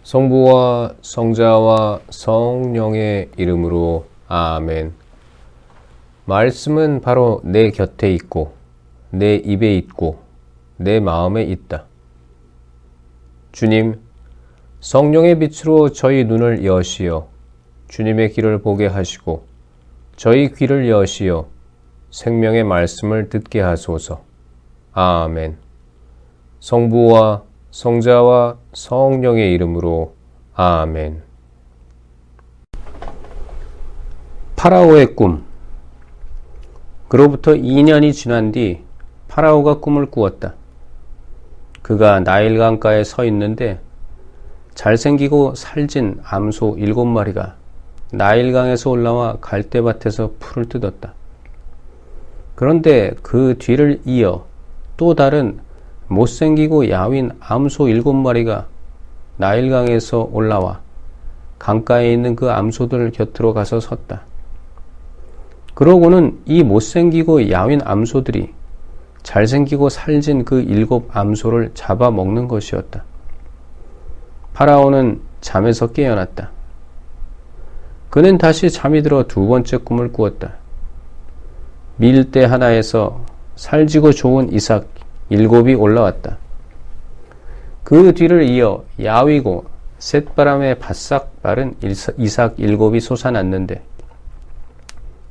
성부와 성자와 성령의 이름으로 아멘. 말씀은 바로 내 곁에 있고 내 입에 있고 내 마음에 있다. 주님, 성령의 빛으로 저희 눈을 여시어 주님의 길을 보게 하시고 저희 귀를 여시어 생명의 말씀을 듣게 하소서. 아멘. 성부와 성자와 성령의 이름으로 아멘. 파라오의 꿈. 그로부터 2년이 지난 뒤 파라오가 꿈을 꾸었다. 그가 나일강가에 서 있는데 잘생기고 살찐 암소 7마리가 나일강에서 올라와 갈대밭에서 풀을 뜯었다. 그런데 그 뒤를 이어 또 다른 못생기고 야윈 암소 7마리가 나일강에서 올라와 강가에 있는 그 암소들 곁으로 가서 섰다. 그러고는 이 못생기고 야윈 암소들이 잘생기고 살찐 그 7 암소를 잡아먹는 것이었다. 파라오는 잠에서 깨어났다. 그는 다시 잠이 들어 두 번째 꿈을 꾸었다. 밀대 하나에서 살지고 좋은 이삭 7이 올라왔다. 그 뒤를 이어 야위고 쇳바람에 바싹 마른 이삭 7이 솟아났는데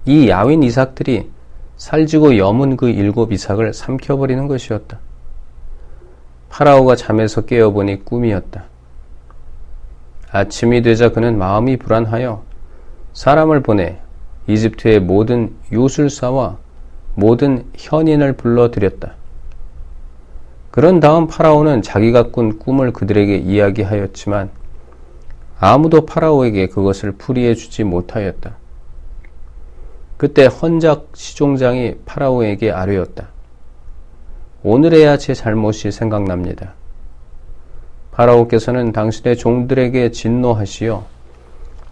이 야윈 이삭들이 살지고 여문 그 7 이삭을 삼켜버리는 것이었다. 파라오가 잠에서 깨어보니 꿈이었다. 아침이 되자 그는 마음이 불안하여 사람을 보내 이집트의 모든 요술사와 모든 현인을 불러들였다. 그런 다음 파라오는 자기가 꾼 꿈을 그들에게 이야기하였지만 아무도 파라오에게 그것을 풀이해 주지 못하였다. 그때 헌작 시종장이 파라오에게 아뢰었다. 오늘에야 제 잘못이 생각납니다. 파라오께서는 당신의 종들에게 진노하시어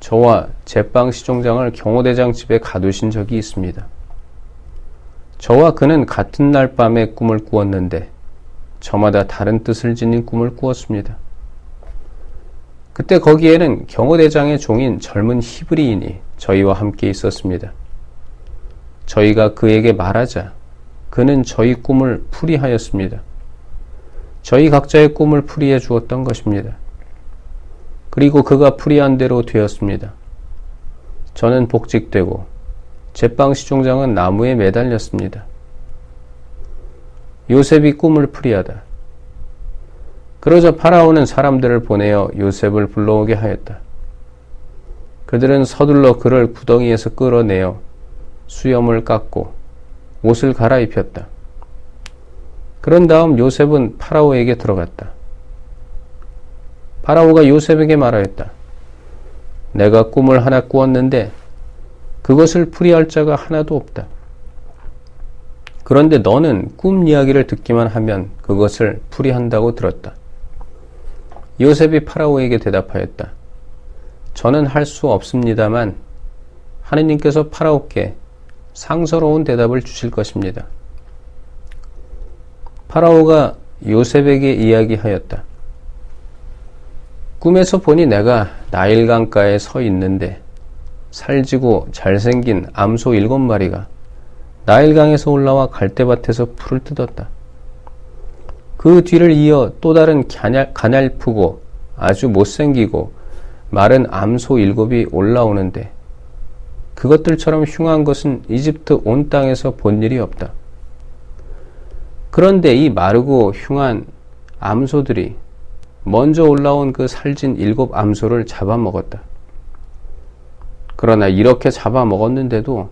저와 제빵 시종장을 경호대장 집에 가두신 적이 있습니다. 저와 그는 같은 날 밤에 꿈을 꾸었는데 저마다 다른 뜻을 지닌 꿈을 꾸었습니다. 그때 거기에는 경호대장의 종인 젊은 히브리인이 저희와 함께 있었습니다. 저희가 그에게 말하자 그는 저희 꿈을 풀이하였습니다. 저희 각자의 꿈을 풀이해 주었던 것입니다. 그리고 그가 풀이한 대로 되었습니다. 저는 복직되고 제빵 시종장은 나무에 매달렸습니다. 요셉이 꿈을 풀이하다. 그러자 파라오는 사람들을 보내어 요셉을 불러오게 하였다. 그들은 서둘러 그를 구덩이에서 끌어내어 수염을 깎고 옷을 갈아입혔다. 그런 다음 요셉은 파라오에게 들어갔다. 파라오가 요셉에게 말하였다. 내가 꿈을 하나 꾸었는데 그것을 풀이할 자가 하나도 없다. 그런데 너는 꿈 이야기를 듣기만 하면 그것을 풀이한다고 들었다. 요셉이 파라오에게 대답하였다. 저는 할 수 없습니다만 하느님께서 파라오께 상서로운 대답을 주실 것입니다. 파라오가 요셉에게 이야기하였다. 꿈에서 보니 내가 나일강가에 서 있는데 살지고 잘생긴 암소 7마리가 나일강에서 올라와 갈대밭에서 풀을 뜯었다. 그 뒤를 이어 또 다른 가냘프고 아주 못생기고 마른 암소 7이 올라오는데 그것들처럼 흉한 것은 이집트 온 땅에서 본 일이 없다. 그런데 이 마르고 흉한 암소들이 먼저 올라온 그 살찐 7 암소를 잡아먹었다. 그러나 이렇게 잡아먹었는데도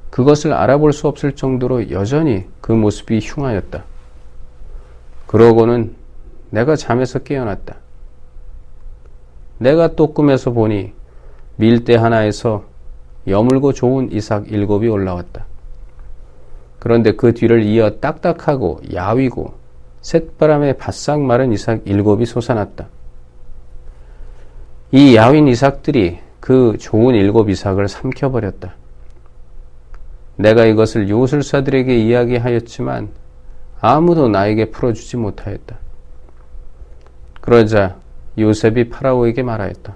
그것을 알아볼 수 없을 정도로 여전히 그 모습이 흉하였다. 그러고는 내가 잠에서 깨어났다. 내가 또 꿈에서 보니 밀대 하나에서 여물고 좋은 이삭 7이 올라왔다. 그런데 그 뒤를 이어 딱딱하고 야위고 쇳바람에 바싹 마른 이삭 7이 솟아났다. 이 야윈 이삭들이 그 좋은 7 이삭을 삼켜버렸다. 내가 이것을 요술사들에게 이야기하였지만 아무도 나에게 풀어주지 못하였다. 그러자 요셉이 파라오에게 말하였다.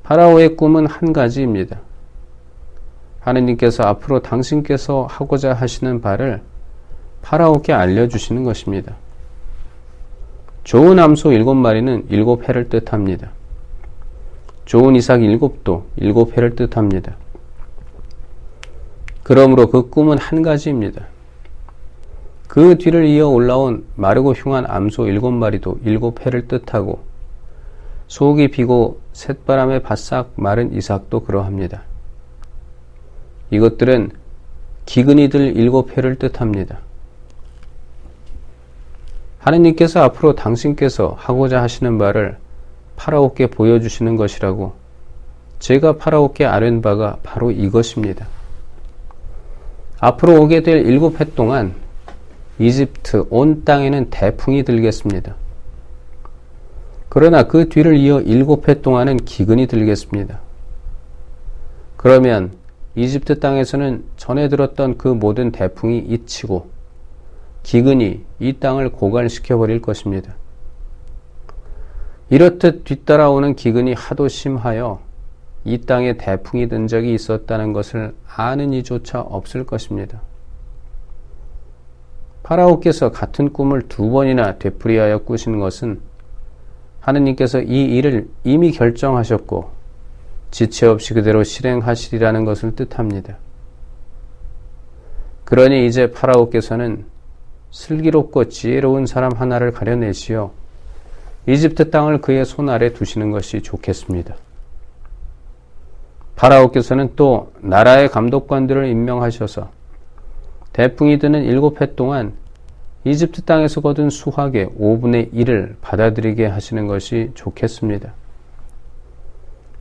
파라오의 꿈은 한 가지입니다. 하느님께서 앞으로 당신께서 하고자 하시는 바를 파라오께 알려주시는 것입니다. 좋은 암소 7마리는 7해를 뜻합니다. 좋은 이삭 7도 7해를 뜻합니다. 그러므로 그 꿈은 한 가지입니다. 그 뒤를 이어 올라온 마르고 흉한 암소 7마리도 7해를 뜻하고 속이 비고 쇳바람에 바싹 마른 이삭도 그러합니다. 이것들은 기근이들 7해를 뜻합니다. 하느님께서 앞으로 당신께서 하고자 하시는 바를 파라오께 보여주시는 것이라고 제가 파라오께 아뢰는 바가 바로 이것입니다. 앞으로 오게 될 7해 동안 이집트 온 땅에는 태풍이 들겠습니다. 그러나 그 뒤를 이어 7해 동안은 기근이 들겠습니다. 그러면 이집트 땅에서는 전에 들었던 그 모든 태풍이 잊히고 기근이 이 땅을 고갈시켜 버릴 것입니다. 이렇듯 뒤따라오는 기근이 하도 심하여 이 땅에 태풍이 든 적이 있었다는 것을 아는 이조차 없을 것입니다. 파라오께서 같은 꿈을 2번이나 되풀이하여 꾸신 것은 하느님께서 이 일을 이미 결정하셨고 지체 없이 그대로 실행하시리라는 것을 뜻합니다. 그러니 이제 파라오께서는 슬기롭고 지혜로운 사람 하나를 가려내시어 이집트 땅을 그의 손 아래 두시는 것이 좋겠습니다. 파라오께서는 또 나라의 감독관들을 임명하셔서 태풍이 드는 7해 동안 이집트 땅에서 거둔 수확의 5분의 1을 받아들이게 하시는 것이 좋겠습니다.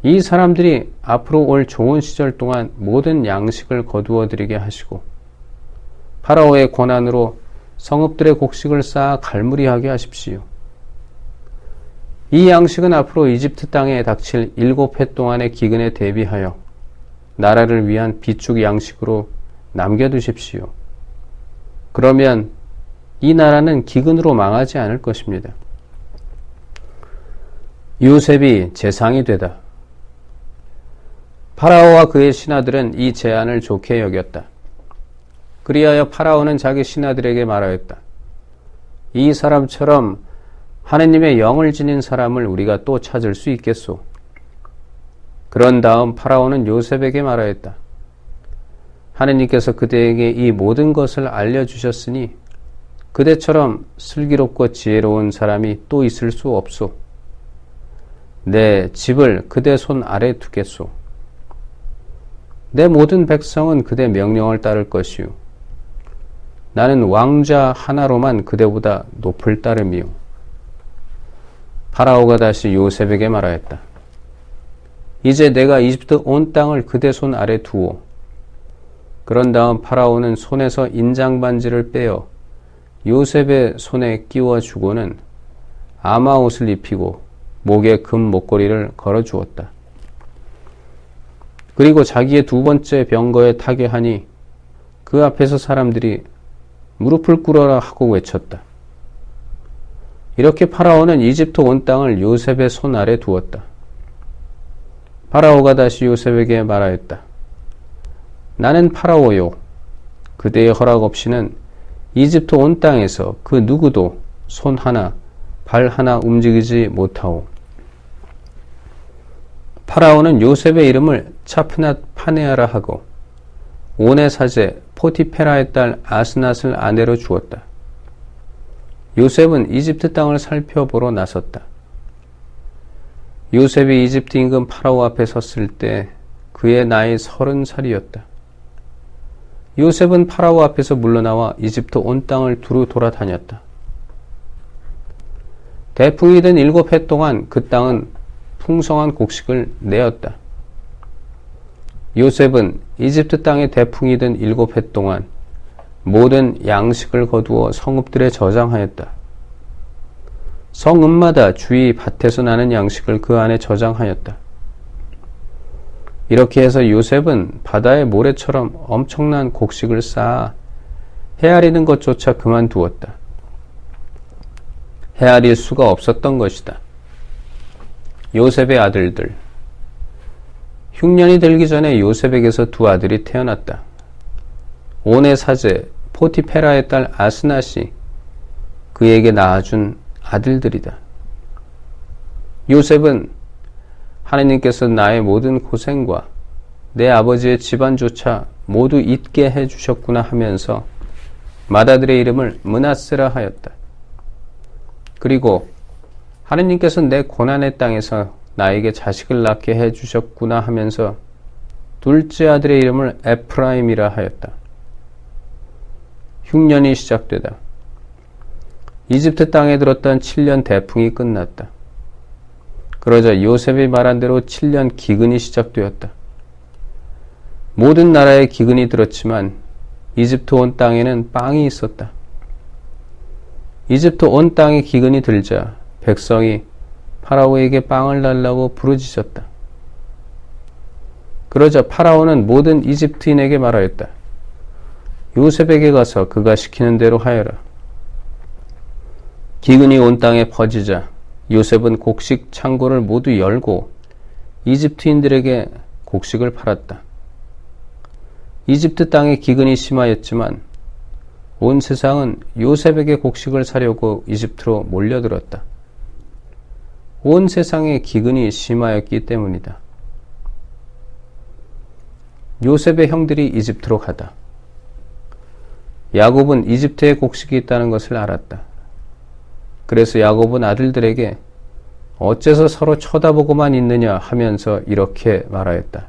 이 사람들이 앞으로 올 좋은 시절 동안 모든 양식을 거두어 드리게 하시고 파라오의 권한으로 성읍들의 곡식을 쌓아 갈무리하게 하십시오. 이 양식은 앞으로 이집트 땅에 닥칠 7해 동안의 기근에 대비하여 나라를 위한 비축 양식으로 남겨두십시오. 그러면 이 나라는 기근으로 망하지 않을 것입니다. 요셉이 재상이 되다. 파라오와 그의 신하들은 이 제안을 좋게 여겼다. 그리하여 파라오는 자기 신하들에게 말하였다. 이 사람처럼 하느님의 영을 지닌 사람을 우리가 또 찾을 수 있겠소. 그런 다음 파라오는 요셉에게 말하였다. 하느님께서 그대에게 이 모든 것을 알려주셨으니 그대처럼 슬기롭고 지혜로운 사람이 또 있을 수 없소. 내 집을 그대 손 아래 두겠소. 내 모든 백성은 그대 명령을 따를 것이요. 나는 왕자 하나로만 그대보다 높을 따름이요. 파라오가 다시 요셉에게 말하였다. 이제 내가 이집트 온 땅을 그대 손 아래 두오. 그런 다음 파라오는 손에서 인장반지를 빼어 요셉의 손에 끼워 주고는 아마 옷을 입히고 목에 금 목걸이를 걸어 주었다. 그리고 자기의 2번째 병거에 타게 하니 그 앞에서 사람들이 무릎을 꿇어라 하고 외쳤다. 이렇게 파라오는 이집트 온 땅을 요셉의 손 아래 두었다. 파라오가 다시 요셉에게 말하였다. 나는 파라오요. 그대의 허락 없이는 이집트 온 땅에서 그 누구도 손 하나, 발 하나 움직이지 못하오. 파라오는 요셉의 이름을 차프낫 파네아라 하고 온의 사제 포티페라의 딸 아스낫을 아내로 주었다. 요셉은 이집트 땅을 살펴보러 나섰다. 요셉이 이집트 임금 파라오 앞에 섰을 때 그의 나이 30살이었다. 요셉은 파라오 앞에서 물러나와 이집트 온 땅을 두루 돌아다녔다. 태풍이 든 7해 동안 그 땅은 풍성한 곡식을 내었다. 요셉은 이집트 땅에 태풍이 든 7해 동안 모든 양식을 거두어 성읍들에 저장하였다. 성읍마다 주위 밭에서 나는 양식을 그 안에 저장하였다. 이렇게 해서 요셉은 바다의 모래처럼 엄청난 곡식을 쌓아 헤아리는 것조차 그만두었다. 헤아릴 수가 없었던 것이다. 요셉의 아들들. 흉년이 들기 전에 요셉에게서 두 아들이 태어났다. 온의 사제 포티페라의 딸 아스낫이 그에게 낳아준 아들들이다. 요셉은 하나님께서 나의 모든 고생과 내 아버지의 집안조차 모두 잊게 해주셨구나 하면서 맏아들의 이름을 므낫세라 하였다. 그리고 하나님께서 내 고난의 땅에서 나에게 자식을 낳게 해주셨구나 하면서 둘째 아들의 이름을 에프라임이라 하였다. 흉년이 시작되다. 이집트 땅에 들었던 7년 대풍이 끝났다. 그러자 요셉이 말한 대로 7년 기근이 시작되었다. 모든 나라에 기근이 들었지만 이집트 온 땅에는 빵이 있었다. 이집트 온 땅에 기근이 들자 백성이 파라오에게 빵을 달라고 부르짖었다. 그러자 파라오는 모든 이집트인에게 말하였다. 요셉에게 가서 그가 시키는 대로 하여라. 기근이 온 땅에 퍼지자 요셉은 곡식 창고를 모두 열고 이집트인들에게 곡식을 팔았다. 이집트 땅에 기근이 심하였지만 온 세상은 요셉에게 곡식을 사려고 이집트로 몰려들었다. 온 세상에 기근이 심하였기 때문이다. 요셉의 형들이 이집트로 가다. 야곱은 이집트에 곡식이 있다는 것을 알았다. 그래서 야곱은 아들들에게 어째서 서로 쳐다보고만 있느냐 하면서 이렇게 말하였다.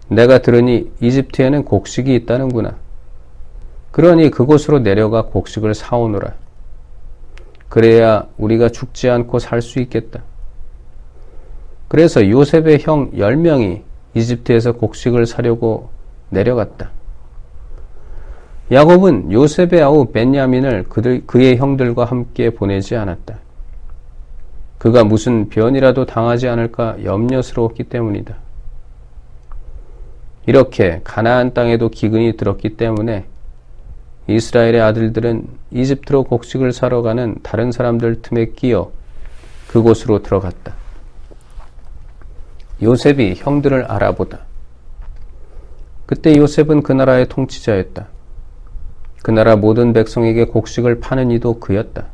내가 들으니 이집트에는 곡식이 있다는구나. 그러니 그곳으로 내려가 곡식을 사오노라. 그래야 우리가 죽지 않고 살 수 있겠다. 그래서 요셉의 형 10명이 이집트에서 곡식을 사려고 내려갔다. 야곱은 요셉의 아우 벤야민을 그의 형들과 함께 보내지 않았다. 그가 무슨 변이라도 당하지 않을까 염려스러웠기 때문이다. 이렇게 가나안 땅에도 기근이 들었기 때문에 이스라엘의 아들들은 이집트로 곡식을 사러 가는 다른 사람들 틈에 끼어 그곳으로 들어갔다. 요셉이 형들을 알아보다. 그때 요셉은 그 나라의 통치자였다. 그 나라 모든 백성에게 곡식을 파는 이도 그였다.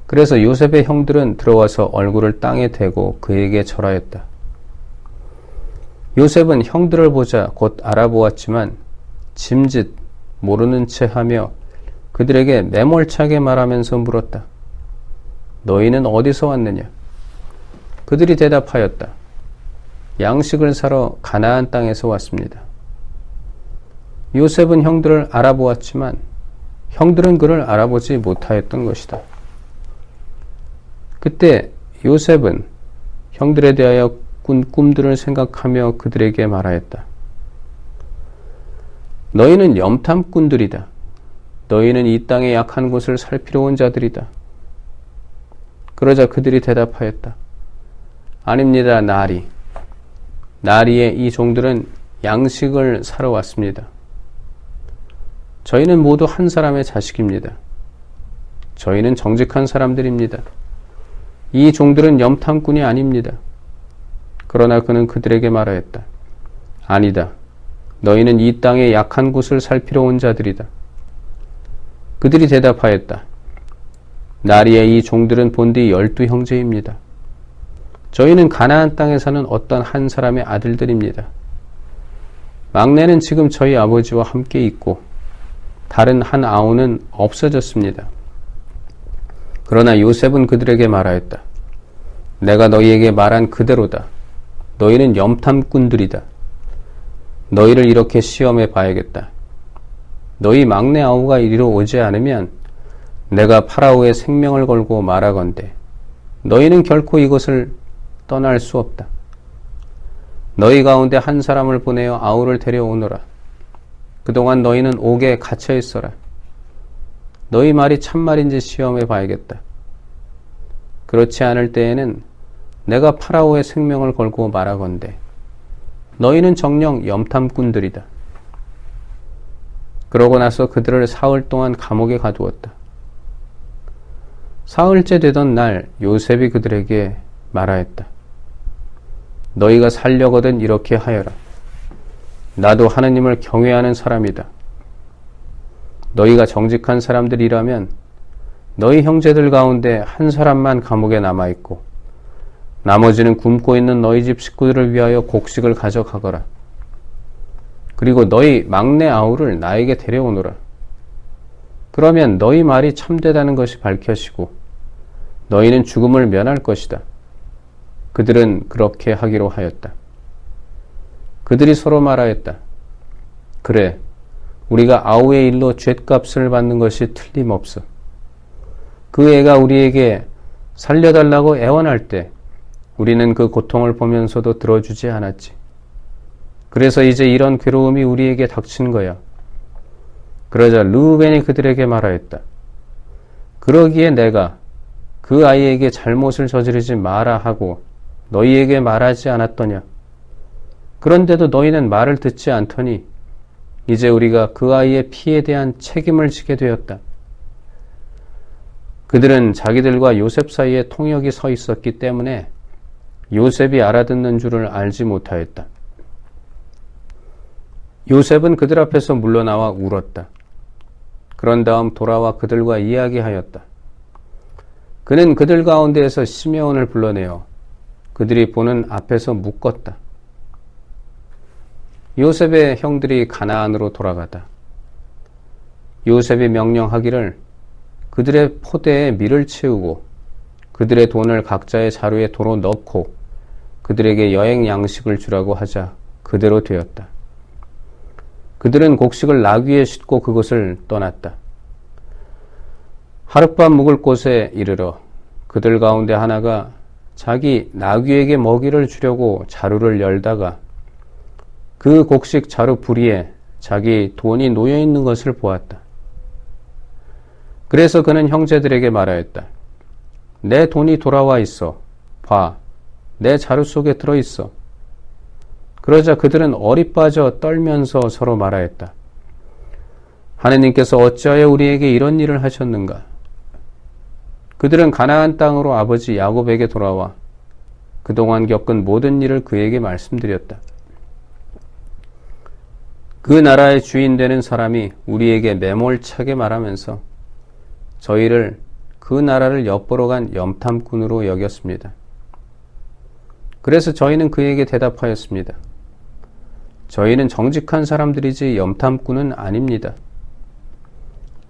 그래서 요셉의 형들은 들어와서 얼굴을 땅에 대고 그에게 절하였다. 요셉은 형들을 보자 곧 알아보았지만 짐짓 모르는 채 하며 그들에게 매몰차게 말하면서 물었다. 너희는 어디서 왔느냐? 그들이 대답하였다. 양식을 사러 가나안 땅에서 왔습니다. 요셉은 형들을 알아보았지만 형들은 그를 알아보지 못하였던 것이다. 그때 요셉은 형들에 대하여 꾼 꿈들을 생각하며 그들에게 말하였다. 너희는 염탐꾼들이다. 너희는 이 땅의 약한 곳을 살피러 온 자들이다. 그러자 그들이 대답하였다. 아닙니다, 나리. 나리의 이 종들은 양식을 사러 왔습니다. 저희는 모두 한 사람의 자식입니다. 저희는 정직한 사람들입니다. 이 종들은 염탐꾼이 아닙니다. 그러나 그는 그들에게 말하였다. 아니다. 너희는 이 땅의 약한 곳을 살피러 온 자들이다. 그들이 대답하였다. 나리의 이 종들은 본디 12형제입니다. 저희는 가나안 땅에 사는 어떤 한 사람의 아들들입니다. 막내는 지금 저희 아버지와 함께 있고 다른 한 아우는 없어졌습니다. 그러나 요셉은 그들에게 말하였다. 내가 너희에게 말한 그대로다. 너희는 염탐꾼들이다. 너희를 이렇게 시험해 봐야겠다. 너희 막내 아우가 이리로 오지 않으면 내가 파라오의 생명을 걸고 말하건대 너희는 결코 이것을 떠날 수 없다. 너희 가운데 한 사람을 보내어 아우를 데려오너라. 그동안 너희는 옥에 갇혀 있어라. 너희 말이 참말인지 시험해 봐야겠다. 그렇지 않을 때에는 내가 파라오의 생명을 걸고 말하건대 너희는 정녕 염탐꾼들이다. 그러고 나서 그들을 사흘 동안 감옥에 가두었다. 사흘째 되던 날 요셉이 그들에게 말하였다. 너희가 살려거든 이렇게 하여라. 나도 하느님을 경외하는 사람이다. 너희가 정직한 사람들이라면 너희 형제들 가운데 한 사람만 감옥에 남아있고 나머지는 굶고 있는 너희 집 식구들을 위하여 곡식을 가져가거라. 그리고 너희 막내 아우를 나에게 데려오너라. 그러면 너희 말이 참되다는 것이 밝혀지고 너희는 죽음을 면할 것이다. 그들은 그렇게 하기로 하였다. 그들이 서로 말하였다. 그래, 우리가 아우의 일로 죗값을 받는 것이 틀림없어. 그 애가 우리에게 살려달라고 애원할 때 우리는 그 고통을 보면서도 들어주지 않았지. 그래서 이제 이런 괴로움이 우리에게 닥친 거야. 그러자 르우벤이 그들에게 말하였다. 그러기에 내가 그 아이에게 잘못을 저지르지 마라 하고 너희에게 말하지 않았더냐. 그런데도 너희는 말을 듣지 않더니 이제 우리가 그 아이의 피에 대한 책임을 지게 되었다. 그들은 자기들과 요셉 사이에 통역이 서 있었기 때문에 요셉이 알아듣는 줄을 알지 못하였다. 요셉은 그들 앞에서 물러나와 울었다. 그런 다음 돌아와 그들과 이야기하였다. 그는 그들 가운데에서 시메온을 불러내어 그들이 보는 앞에서 묶었다. 요셉의 형들이 가나안으로 돌아가다 요셉이 명령하기를 그들의 포대에 밀을 채우고 그들의 돈을 각자의 자루에 도로 넣고 그들에게 여행 양식을 주라고 하자 그대로 되었다. 그들은 곡식을 나귀에 싣고 그곳을 떠났다. 하룻밤 묵을 곳에 이르러 그들 가운데 하나가 자기 나귀에게 먹이를 주려고 자루를 열다가 그 곡식 자루 부리에 자기 돈이 놓여 있는 것을 보았다. 그래서 그는 형제들에게 말하였다. 내 돈이 돌아와 있어. 봐, 내 자루 속에 들어 있어. 그러자 그들은 얼이 빠져 떨면서 서로 말하였다. 하느님께서 어찌하여 우리에게 이런 일을 하셨는가? 그들은 가나안 땅으로 아버지 야곱에게 돌아와 그동안 겪은 모든 일을 그에게 말씀드렸다. 그 나라의 주인 되는 사람이 우리에게 매몰차게 말하면서 저희를 그 나라를 엿보러 간 염탐꾼으로 여겼습니다. 그래서 저희는 그에게 대답하였습니다. 저희는 정직한 사람들이지 염탐꾼은 아닙니다.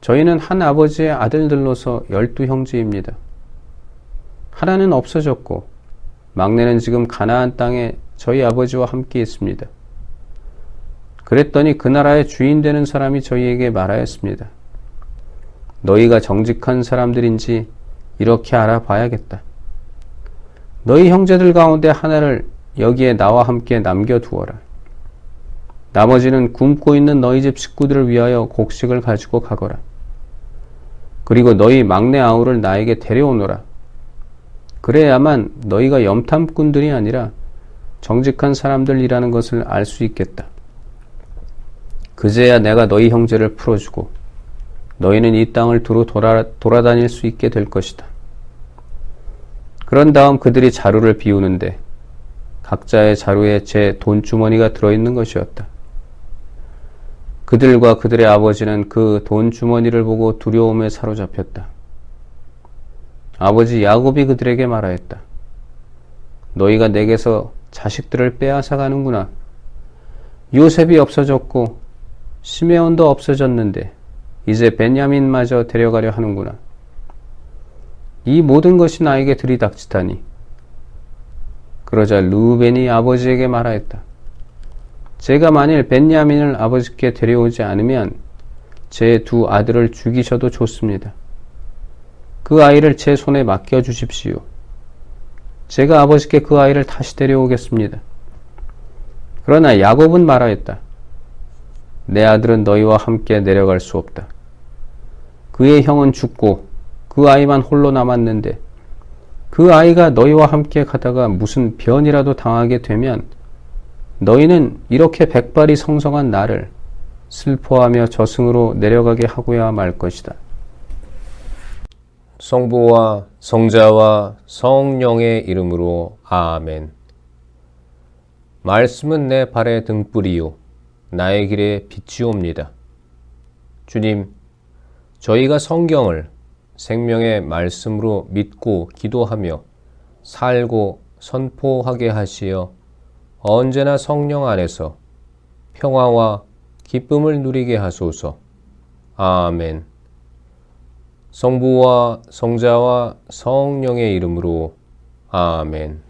저희는 한 아버지의 아들들로서 12형제입니다. 하나는 없어졌고 막내는 지금 가나안 땅에 저희 아버지와 함께 있습니다. 그랬더니 그 나라의 주인 되는 사람이 저희에게 말하였습니다. 너희가 정직한 사람들인지 이렇게 알아봐야겠다. 너희 형제들 가운데 하나를 여기에 나와 함께 남겨두어라. 나머지는 굶고 있는 너희 집 식구들을 위하여 곡식을 가지고 가거라. 그리고 너희 막내 아우를 나에게 데려오너라. 그래야만 너희가 염탐꾼들이 아니라 정직한 사람들이라는 것을 알 수 있겠다. 그제야 내가 너희 형제를 풀어주고 너희는 이 땅을 두루 돌아다닐 수 있게 될 것이다. 그런 다음 그들이 자루를 비우는데 각자의 자루에 제 돈주머니가 들어있는 것이었다. 그들과 그들의 아버지는 그 돈주머니를 보고 두려움에 사로잡혔다. 아버지 야곱이 그들에게 말하였다. 너희가 내게서 자식들을 빼앗아 가는구나. 요셉이 없어졌고 시메온도 없어졌는데 이제 베냐민마저 데려가려 하는구나. 이 모든 것이 나에게 들이닥치다니. 그러자 르우벤이 아버지에게 말하였다. 제가 만일 베냐민을 아버지께 데려오지 않으면 제 두 아들을 죽이셔도 좋습니다. 그 아이를 제 손에 맡겨주십시오. 제가 아버지께 그 아이를 다시 데려오겠습니다. 그러나 야곱은 말하였다. 내 아들은 너희와 함께 내려갈 수 없다. 그의 형은 죽고 그 아이만 홀로 남았는데 그 아이가 너희와 함께 가다가 무슨 변이라도 당하게 되면 너희는 이렇게 백발이 성성한 나를 슬퍼하며 저승으로 내려가게 하고야 말 것이다. 성부와 성자와 성령의 이름으로 아멘. 말씀은 내 발의 등불이요 나의 길에 빛이옵니다. 주님, 저희가 성경을 생명의 말씀으로 믿고 기도하며 살고 선포하게 하시어 언제나 성령 안에서 평화와 기쁨을 누리게 하소서. 아멘. 성부와 성자와 성령의 이름으로 아멘.